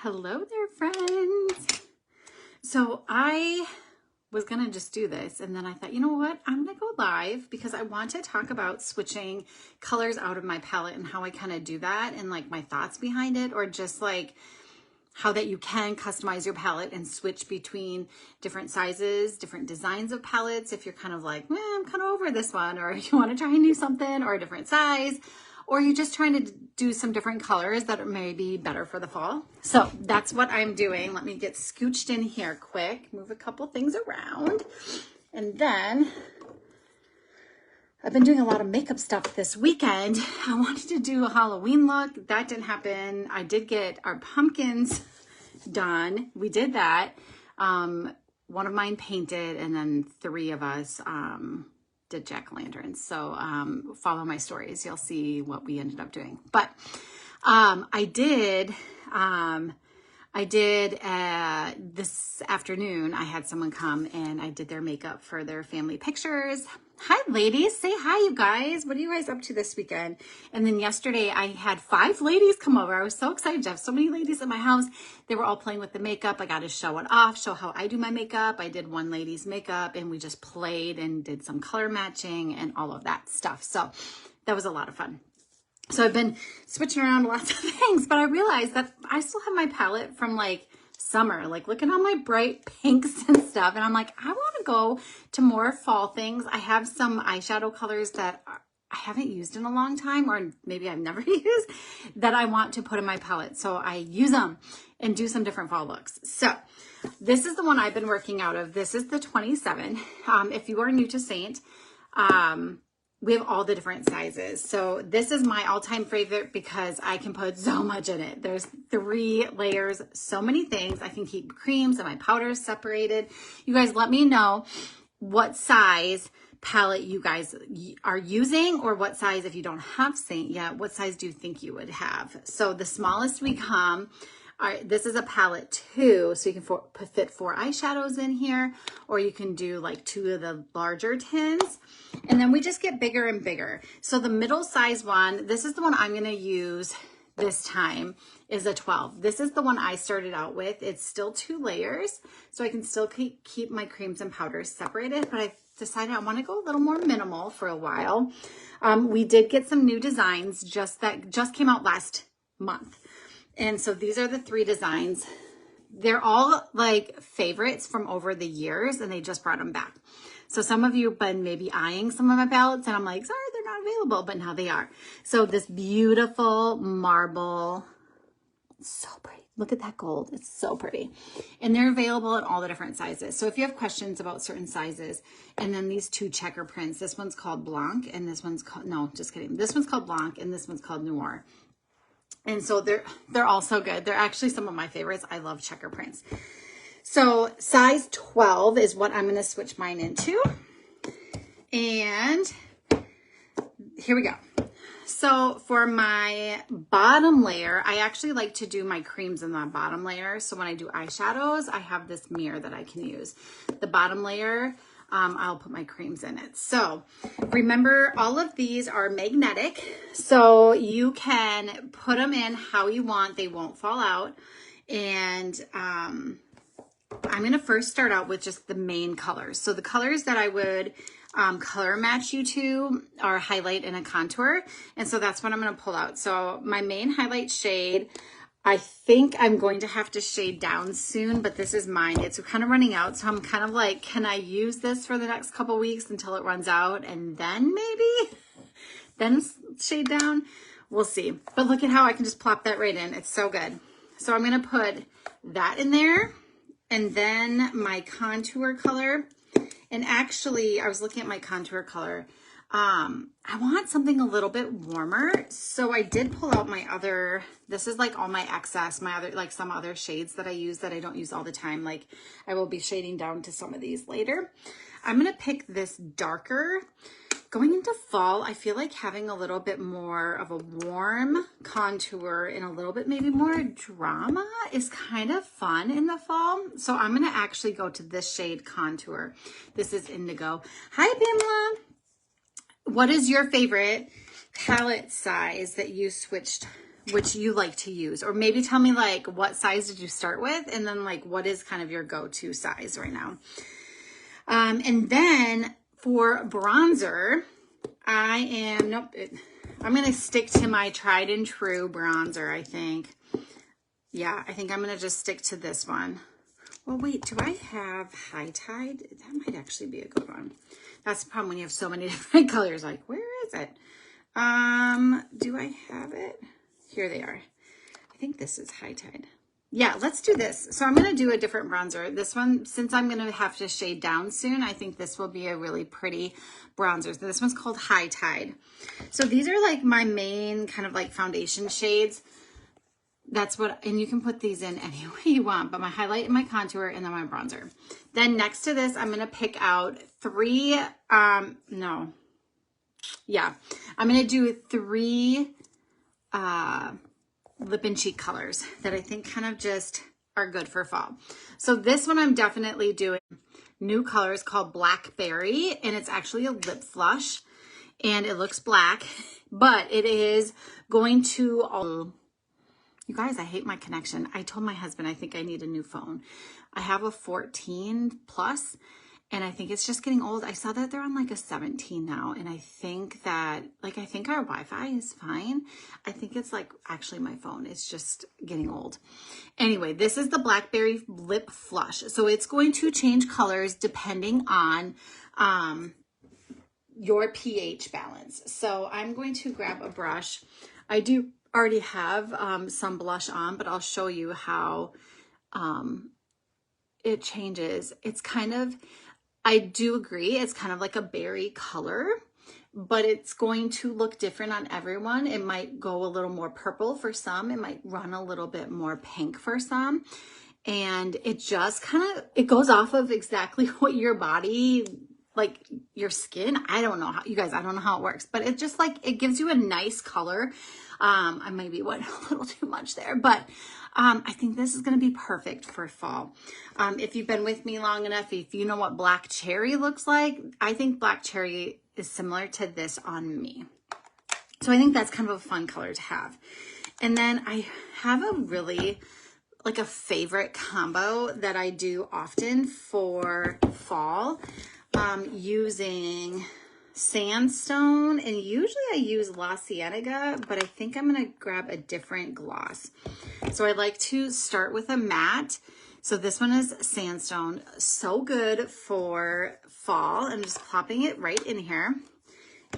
Hello there, friends. So I was going to just do this, and then I thought, you know what? I'm going to go live because I want to talk about switching colors out of my palette and how I kind of do that and like my thoughts behind it, or just like how that you can customize your palette and switch between different sizes, different designs of palettes. If you're kind of like, I'm kind of over this one, or you want to try and do something or a different size, or you're just trying to do some different colors that may be better for the fall. So that's what I'm doing. Let me get scooched in here quick, move a couple things around. And then I've been doing a lot of makeup stuff this weekend. I wanted to do a Halloween look. That didn't happen. I did get our pumpkins done. We did that. One of mine painted, and then 3 of us did jack-o'-lanterns. So follow my stories. You'll see what we ended up doing. But I did this afternoon, I had someone come and I did their makeup for their family pictures. Hi, ladies. Say hi, you guys. What are you guys up to this weekend? And then yesterday I had 5 ladies come over. I was so excited to have so many ladies at my house. They were all playing with the makeup. I got to show it off, show how I do my makeup. I did one lady's makeup and we just played and did some color matching and all of that stuff. So that was a lot of fun. So I've been switching around lots of things, but I realized that I still have my palette from like summer. Like, look at all my bright pinks and stuff. And I'm like, I want to go to more fall things. I have some eyeshadow colors that I haven't used in a long time, or maybe I've never used, that I want to put in my palette. So I use them and do some different fall looks. So this is the one I've been working out of. This is the 27. If you are new to Saint, we have all the different sizes. So this is my all-time favorite because I can put so much in it. There's 3 layers, so many things. I can keep creams and my powders separated. You guys let me know what size palette you guys are using, or what size, if you don't have Saint yet, what size do you think you would have? So the smallest we come, this is a palette 2, so you can fit 4 eyeshadows in here, or you can do like 2 of the larger tins, and then we just get bigger and bigger. So the middle size one, this is the one I'm going to use this time, is a 12. This is the one I started out with. It's still 2 layers, so I can still keep my creams and powders separated, but I decided I want to go a little more minimal for a while. We did get some new designs that just came out last month. And so these are the 3 designs. They're all like favorites from over the years, and they just brought them back. So some of you have been maybe eyeing some of my palettes, and I'm like, sorry, they're not available, but now they are. So this beautiful marble, so pretty. Look at that gold. It's so pretty. And they're available in all the different sizes. So if you have questions about certain sizes, and then these 2 checker prints, this one's called Blanc, and this one's called, no, just kidding. This one's called Blanc, and this one's called Noir. And so they're all so good. They're actually some of my favorites. I love checker prints. So size 12 is what I'm going to switch mine into. And here we go. So for my bottom layer, I actually like to do my creams in the bottom layer. So when I do eyeshadows, I have this mirror that I can use. The bottom layer, I'll put my creams in it. So remember, all of these are magnetic, so you can put them in how you want. They won't fall out. And I'm going to first start out with just the main colors. So the colors that I would color match you to are highlight and a contour. And so that's what I'm going to pull out. So my main highlight shade, I think I'm going to have to shade down soon, but this is mine. It's kind of running out. So I'm kind of like, can I use this for the next couple weeks until it runs out, and then then shade down? We'll see. But look at how I can just plop that right in. It's so good. So I'm going to put that in there, and then my contour color. And actually, I was looking at my contour color. I want something a little bit warmer. So I did pull out my other, this is like all my excess, my other, like some other shades that I use that I don't use all the time. Like I will be shading down to some of these later. I'm going to pick this darker. Going into fall, I feel like having a little bit more of a warm contour and a little bit maybe more drama is kind of fun in the fall. So I'm going to actually go to this shade Contour. This is Indigo. Hi, Pamela. What is your favorite palette size that you switched which you like to use, or maybe tell me like what size did you start with, and then like what is kind of your go-to size right now. And then for bronzer, I'm going to stick to my tried and true bronzer, I think. Yeah, I think I'm going to just stick to this one. Well, wait, do I have High Tide? That might actually be a good one. That's the problem when you have so many different colors. Like, where is it? Do I have it? Here they are. I think this is High Tide. Yeah, let's do this. So I'm going to do a different bronzer. This one, since I'm going to have to shade down soon, I think this will be a really pretty bronzer. So this one's called High Tide. So these are like my main kind of like foundation shades. That's what, and you can put these in any way you want, but my highlight and my contour and then my bronzer. Then next to this, I'm going to pick out three, I'm going to do three, lip and cheek colors that I think kind of just are good for fall. So this one I'm definitely doing new colors called Blackberry, and it's actually a lip flush and it looks black, but it is going to, you guys, I hate my connection. I told my husband I think I need a new phone. I have a 14 plus and I think it's just getting old. I saw that they're on like a 17 now, and I think that I think our Wi-Fi is fine. I think it's like actually my phone is just getting old. Anyway, this is the Blackberry Lip Flush. So it's going to change colors depending on your pH balance. So I'm going to grab a brush. I do already have some blush on, but I'll show you how it changes. It's kind of, I do agree, it's kind of like a berry color, but it's going to look different on everyone. It might go a little more purple for some. It might run a little bit more pink for some. And it just kind of, it goes off of exactly what your body, like your skin. I don't know how, you guys, I don't know how it works, but it just like, it gives you a nice color. I maybe went a little too much there, but I think this is going to be perfect for fall. If you've been with me long enough, if you know what Black Cherry looks like, I think Black Cherry is similar to this on me. So I think that's kind of a fun color to have. And then I have a really, like a favorite combo that I do often for fall, using Sandstone, and usually I use La Cienega, but I think I'm going to grab a different gloss. So I like to start with a matte. So this one is Sandstone, so good for fall. I'm just plopping it right in here.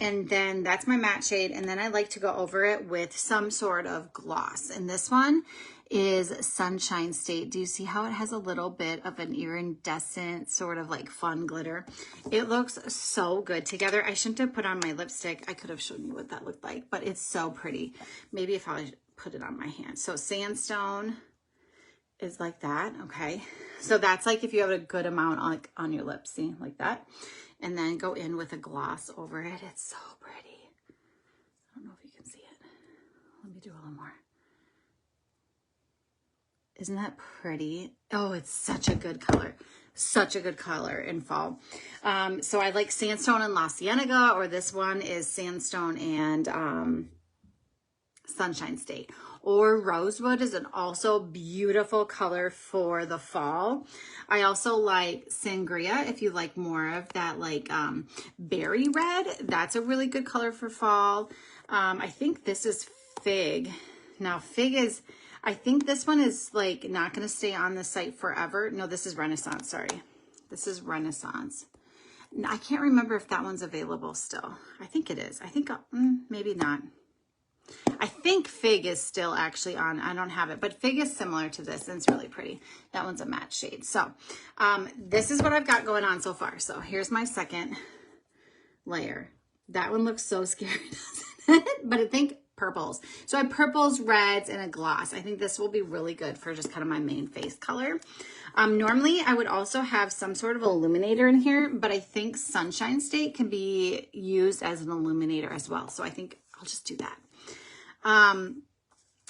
And then that's my matte shade. And then I like to go over it with some sort of gloss. And this one is Sunshine State. Do you see how it has a little bit of an iridescent sort of like fun glitter? It looks so good together. I shouldn't have put on my lipstick. I could have shown you what that looked like, but it's so pretty. Maybe if I put it on my hand. So Sandstone is like that. Okay. So that's like if you have a good amount like on your lips, see, like that. And then go in with a gloss over it. It's so pretty. I don't know if you can see it. Let me do a little more. Isn't that pretty? Oh, it's such a good color. Such a good color in fall. So I like Sandstone and La Cienega, or this one is Sandstone and Sunshine State. Or Rosewood is an also beautiful color for the fall. I also like Sangria if you like more of that like berry red. That's a really good color for fall. I think this is Fig. Now Fig is, I think this one is like not going to stay on the site forever. No, this is Renaissance. Sorry. This is Renaissance. I can't remember if that one's available still. I think it is. I think maybe not. I think Fig is still actually on. I don't have it, but Fig is similar to this and it's really pretty. That one's a matte shade. So this is what I've got going on so far. So here's my second layer. That one looks so scary, doesn't it? But I think purples. So I have purples, reds, and a gloss. I think this will be really good for just kind of my main face color. Normally, I would also have some sort of illuminator in here, but I think Sunshine State can be used as an illuminator as well. So I think I'll just do that.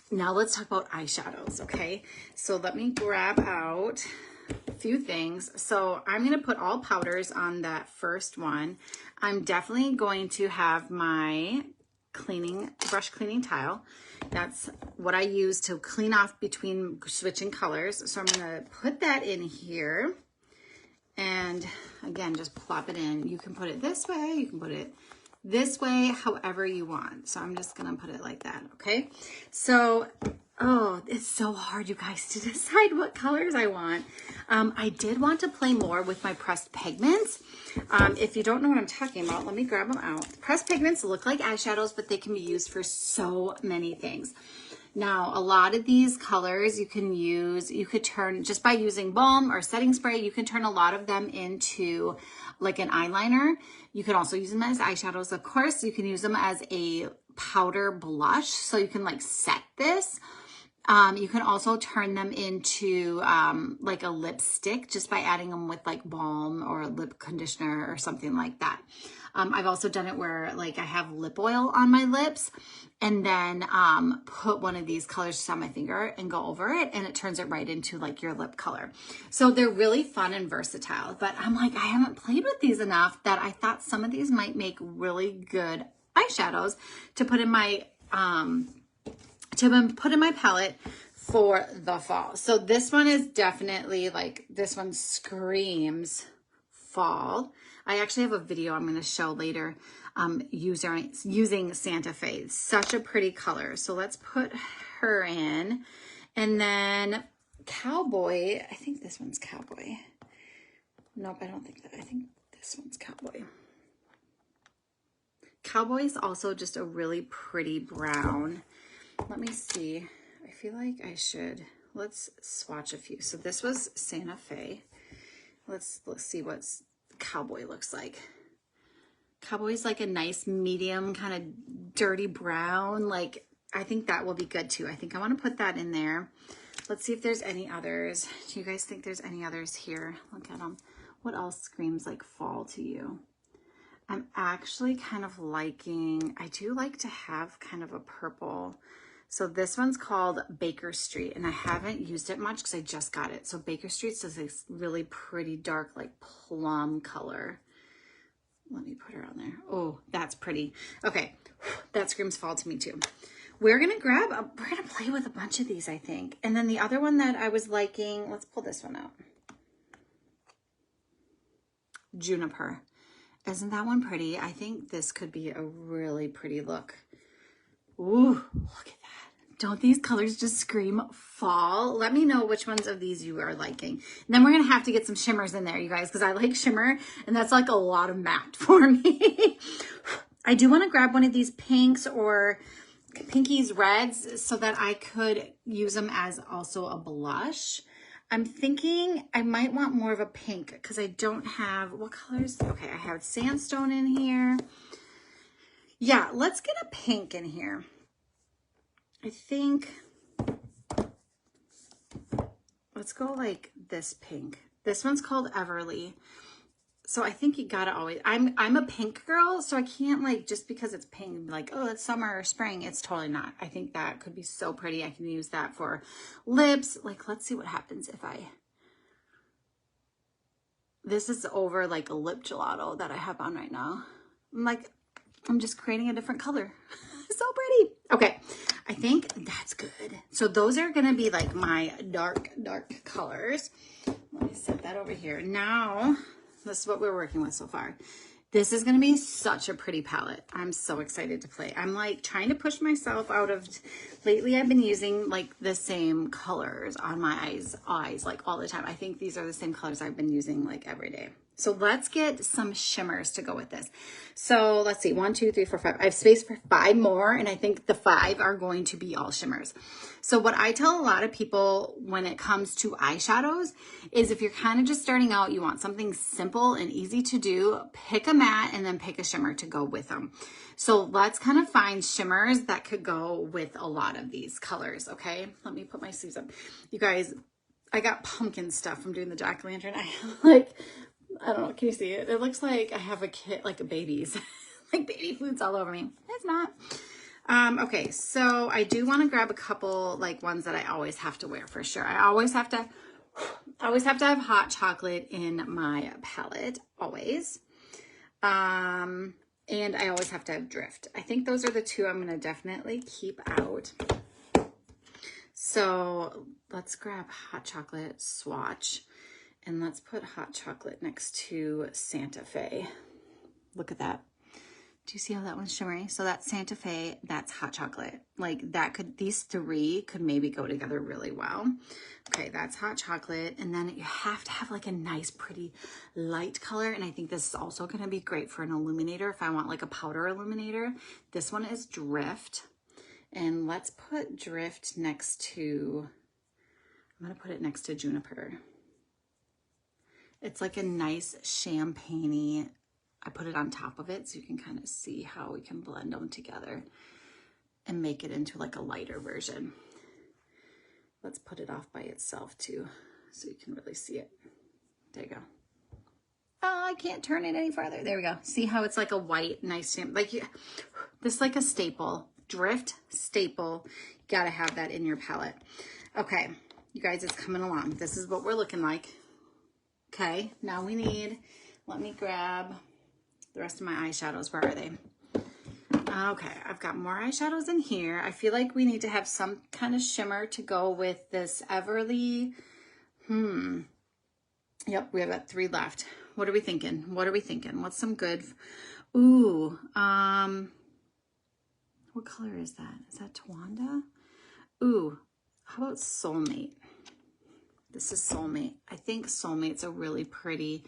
Now let's talk about eyeshadows, okay? So let me grab out a few things. So I'm going to put all powders on that first one. I'm definitely going to have my brush cleaning tile. That's what I use to clean off between switching colors. So I'm going to put that in here. And again, just plop it in. You can put it this way. You can put it this way, however you want. So I'm just going to put it like that. Okay. So, oh, it's so hard, you guys, to decide what colors I want. I did want to play more with my pressed pigments. If you don't know what I'm talking about, let me grab them out. Pressed pigments look like eyeshadows, but they can be used for so many things. Now, a lot of these colors you could turn, just by using balm or setting spray, you can turn a lot of them into like an eyeliner. You can also use them as eyeshadows. Of course, you can use them as a powder blush. So you can like set this. You can also turn them into like a lipstick just by adding them with like balm or lip conditioner or something like that. I've also done it where like I have lip oil on my lips and then put one of these colors just on my finger and go over it, and it turns it right into like your lip color. So they're really fun and versatile, but I'm like, I haven't played with these enough that I thought some of these might make really good eyeshadows to put in my palette for the fall. So this one is definitely like, this one screams fall. I actually have a video I'm going to show later using Santa Fe. It's such a pretty color. So let's put her in. And then Cowboy, I think this one's Cowboy. Nope, I don't think that. I think this one's Cowboy. Cowboy is also just a really pretty brown. Let me see. I feel like I should. Let's swatch a few. So this was Santa Fe. Let's see what Cowboy looks like. Cowboy's like a nice medium kind of dirty brown. Like, I think that will be good too. I think I want to put that in there. Let's see if there's any others. Do you guys think there's any others here? Look at them. What else screams like fall to you? I'm actually kind of liking, I do like to have kind of a purple. So this one's called Baker Street, and I haven't used it much because I just got it. So Baker Street does this really pretty dark, like plum color. Let me put her on there. Oh, that's pretty. Okay, that screams fall to me too. We're gonna play with a bunch of these, I think. And then the other one that I was liking, let's pull this one out. Juniper. Isn't that one pretty? I think this could be a really pretty look. Ooh, look at that. Don't these colors just scream fall? Let me know which ones of these you are liking. And then we're going to have to get some shimmers in there, you guys, because I like shimmer, and that's like a lot of matte for me. I do want to grab one of these pinks or pinkies reds so that I could use them as also a blush. I'm thinking I might want more of a pink because I don't have, what colors? Okay, I have sandstone in here. Yeah, let's get a pink in here. I think, let's go like this pink. This one's called Everly. So I think you gotta always, I'm a pink girl, so I can't like, just because it's pink, like, oh, it's summer or spring. It's totally not. I think that could be so pretty. I can use that for lips. Like, let's see what happens if this is over like a lip gelato that I have on right now. I'm just creating a different color. So pretty. Okay, I think that's good. So those are gonna be like my dark colors. Let me set that over here. Now, this is what we're working with so far. This is gonna be such a pretty palette. I'm so excited to play. I'm like trying to push myself out of, lately I've been using like the same colors on my eyes like all the time. I think these are the same colors I've been using like every day. So let's get some shimmers to go with this. So let's see, 1, 2, 3, 4, 5. I have space for 5 more, and I think the 5 are going to be all shimmers. So what I tell a lot of people when it comes to eyeshadows is if you're kind of just starting out, you want something simple and easy to do, pick a matte and then pick a shimmer to go with them. So let's kind of find shimmers that could go with a lot of these colors, okay? Let me put my sleeves up. You guys, I got pumpkin stuff from doing the jack-o'-lantern. I have like, I don't know, can you see it? It looks like I have a kit, like a baby's, like baby foods all over me. It's not. Okay, so I do want to grab a couple like ones that I always have to wear for sure. I always have to have hot chocolate in my palette, always. And I always have to have Drift. I think those are the two I'm going to definitely keep out. So let's grab Hot Chocolate Swatch and let's put Hot Chocolate next to Santa Fe. Look at that. Do you see how that one's shimmery? So that's Santa Fe, that's Hot Chocolate. Like that could, these three could maybe go together really well. Okay, that's Hot Chocolate. And then you have to have like a nice, pretty light color. And I think this is also gonna be great for an illuminator if I want like a powder illuminator. This one is Drift. And let's put Drift next to, I'm gonna put it next to Juniper. It's like a nice champagne-y. I put it on top of it so you can kind of see how we can blend them together and make it into like a lighter version. Let's put it off by itself too so you can really see it. There you go. Oh, I can't turn it any farther. There we go. See how it's like a white, nice, like this is like a staple. Drift staple. You gotta have that in your palette. Okay, you guys, it's coming along. This is what we're looking like. Okay, now we need, let me grab the rest of my eyeshadows. Where are they? Okay, I've got more eyeshadows in here. I feel like we need to have some kind of shimmer to go with this Everly. Yep, we have got 3 left. What are we thinking? What are we thinking? What's some good? Ooh, what color is that? Is that Tawanda? Ooh, how about Soulmate? This is Soulmate. I think Soulmate's a really pretty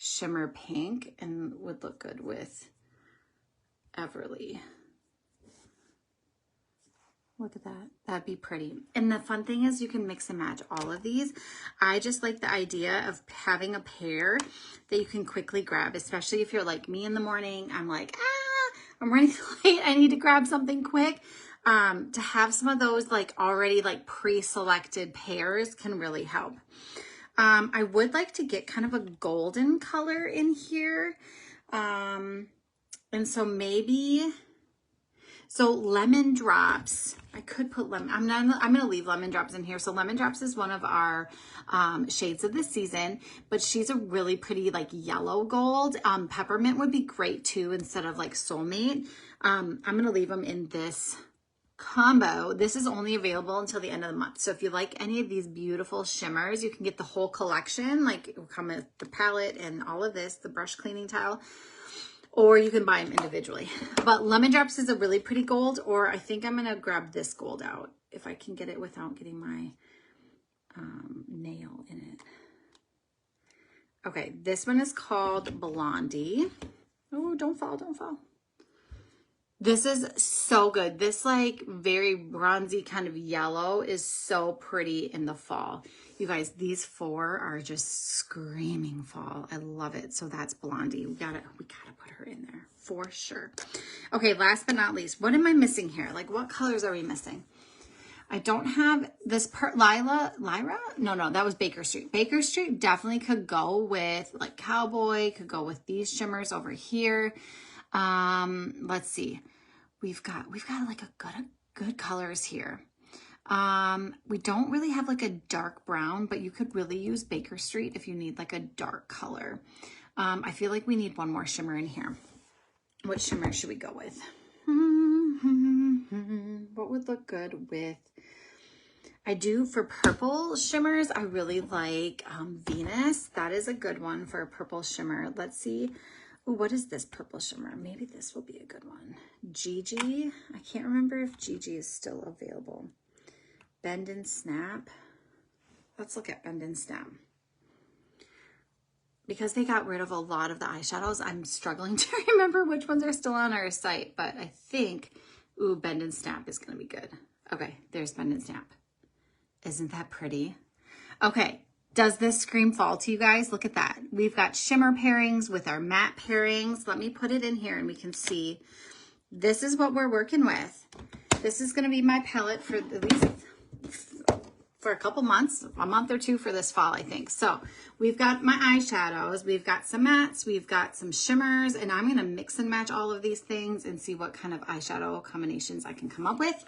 shimmer pink and would look good with Everly. Look at that. That'd be pretty. And the fun thing is you can mix and match all of these. I just like the idea of having a pair that you can quickly grab, especially if you're like me in the morning. I'm like, I'm running late. I need to grab something quick. To have some of those like already like pre-selected pairs can really help. I would like to get kind of a golden color in here. And so maybe, so Lemon Drops, I could put lemon, I'm going to leave Lemon Drops in here. So Lemon Drops is one of our shades of the season, but she's a really pretty like yellow gold. Peppermint would be great too, instead of like Soulmate. I'm going to leave them in this combo. This is only available until the end of the month. So if you like any of these beautiful shimmers, you can get the whole collection. Like it will come with the palette and all of this, the brush cleaning tile, or you can buy them individually. But Lemon Drops is a really pretty gold, or I think I'm going to grab this gold out if I can get it without getting my nail in it. Okay, this one is called Blondie. Oh, don't fall, don't fall. This is so good. This like very bronzy kind of yellow is so pretty in the fall. You guys, these 4 are just screaming fall. I love it. So that's Blondie. We gotta put her in there for sure. Okay, last but not least, what am I missing here? Like what colors are we missing? I don't have this Lyra? No, that was Baker Street. Baker Street definitely could go with like Cowboy, could go with these shimmers over here. Let's see. We've got like a good colors here. We don't really have like a dark brown, but you could really use Baker Street if you need like a dark color. I feel like we need one more shimmer in here. What shimmer should we go with? What would look good with, I do for purple shimmers, I really like Venus. That is a good one for a purple shimmer. Let's see. Ooh, what is this purple shimmer? Maybe this will be a good one. Gigi. I can't remember if Gigi is still available. Bend and Snap. Let's look at Bend and Snap. Because they got rid of a lot of the eyeshadows, I'm struggling to remember which ones are still on our site. But I think, ooh, Bend and Snap is going to be good. Okay, there's Bend and Snap. Isn't that pretty? Okay. Does this scream fall to you guys? Look at that. We've got shimmer pairings with our matte pairings. Let me put it in here and we can see. This is what we're working with. This is going to be my palette for at least for a couple months, a month or 2 for this fall, I think. So we've got my eyeshadows, we've got some mattes, we've got some shimmers, and I'm going to mix and match all of these things and see what kind of eyeshadow combinations I can come up with.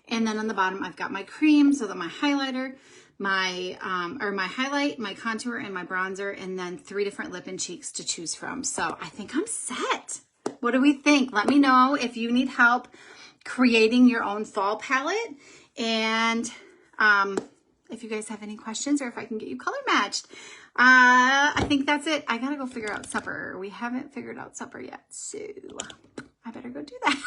And then on the bottom, I've got my cream, so that my highlighter, my highlight, my contour, and my bronzer, and then 3 different lip and cheeks to choose from. So I think I'm set. What do we think? Let me know if you need help creating your own fall palette, and if you guys have any questions or if I can get you color matched. I think that's it. I gotta go figure out supper. We haven't figured out supper yet, so I better go do that.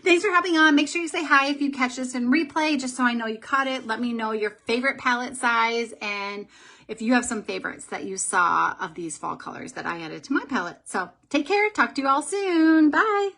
Thanks for hopping on. Make sure you say hi if you catch this in replay, just so I know you caught it. Let me know your favorite palette size and if you have some favorites that you saw of these fall colors that I added to my palette. So take care. Talk to you all soon. Bye.